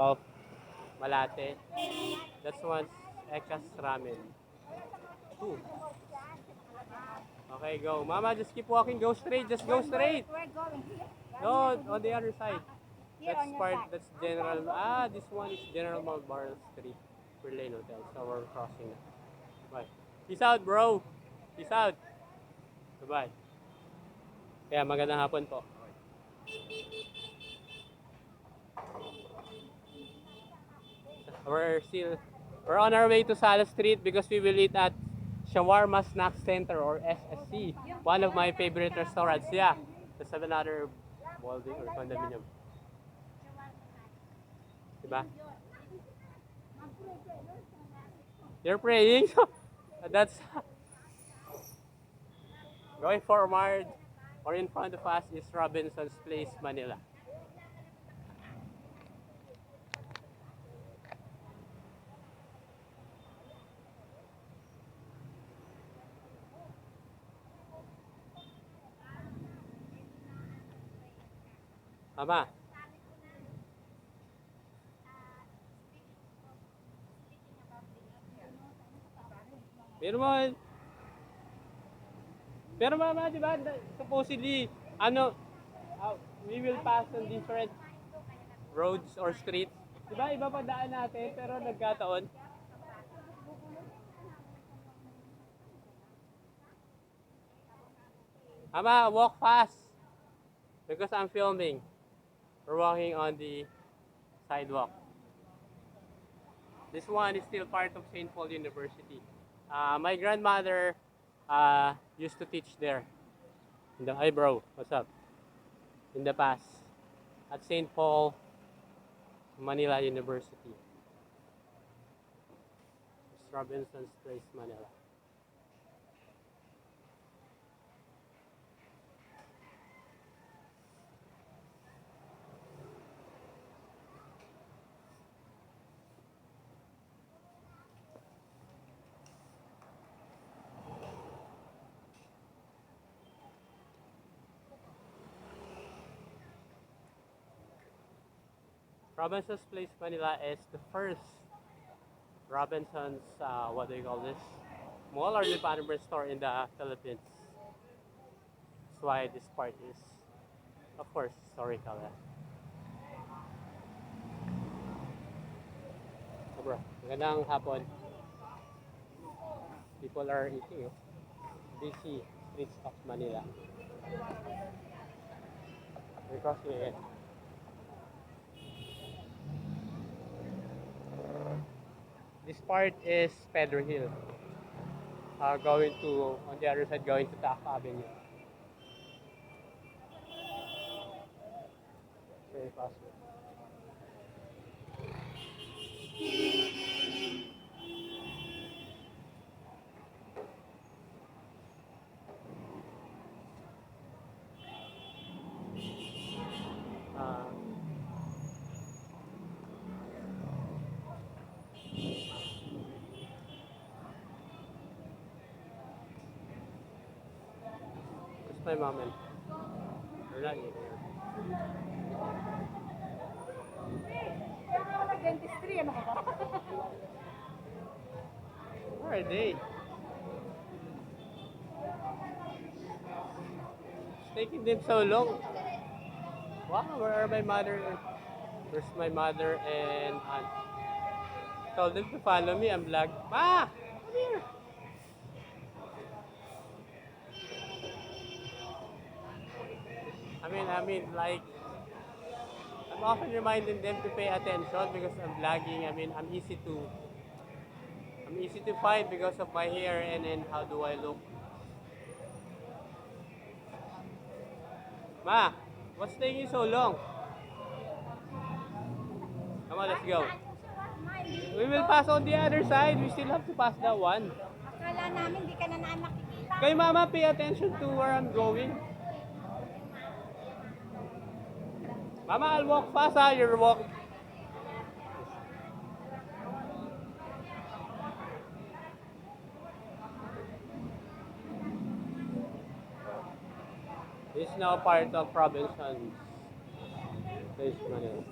of Malate. That's one's Ekas Ramen. Two. Okay, go. Mama, just keep walking. Go straight. Just go straight. We're going here. No, on the other side. Here That's on your part, side. that's General. Ah, this one is General Malbar Street. Berlin Hotel. So we're crossing na. Bye. Peace out, bro. Peace out. Bye-bye. Kaya magandang hapon po. We're on our way to Sala Street because we will eat at Shawarma Snack Center or SSC. One of my favorite restaurants. Yeah. That's another building or condominium. Diba? You're praying? That's going forward or in front of us is Robinson's Place, Manila. Mama. Pero pero mama, di ba, supposedly, ano, we will pass on different roads or streets. Di ba, iba pa daan natin, pero nagkataon. Mama, walk fast. Because I'm filming. We're walking on the sidewalk. This one is still part of St. Paul University. My grandmother used to teach there. Hi bro, what's up? In the past. At St. Paul, Manila University. It's Robinson's Place, Manila. Robinson's Place, Manila is the first Robinson's, what do you call this? Mall or department store in the Philippines. That's why this part is, of course, historical. So bro, magandang hapon. People are eating. Busy streets of Manila. We're crossing again. This part is Pedro Hill. Going to, on the other side, going to Taft Avenue. Very fast. Uh, It's my mom and we're not eating here. Dentistry, ano ka ba? Where are they? It's taking them so long. Wow, where are my mother? Where's my mother and aunt? Told them to follow me. I'm vlog. Ma! Come here! Like, I'm often reminding them to pay attention because I'm vlogging. I'm easy to find because of my hair and then how do I look. Ma, what's taking so long? Come on, let's go. We will pass on the other side. We still have to pass that one. Akala namin di ka na nakikita. Kay mama, pay attention to where I'm going. Mama, I'll walk fast ha. You're walking. This is now part of Robinson's Place, Manila.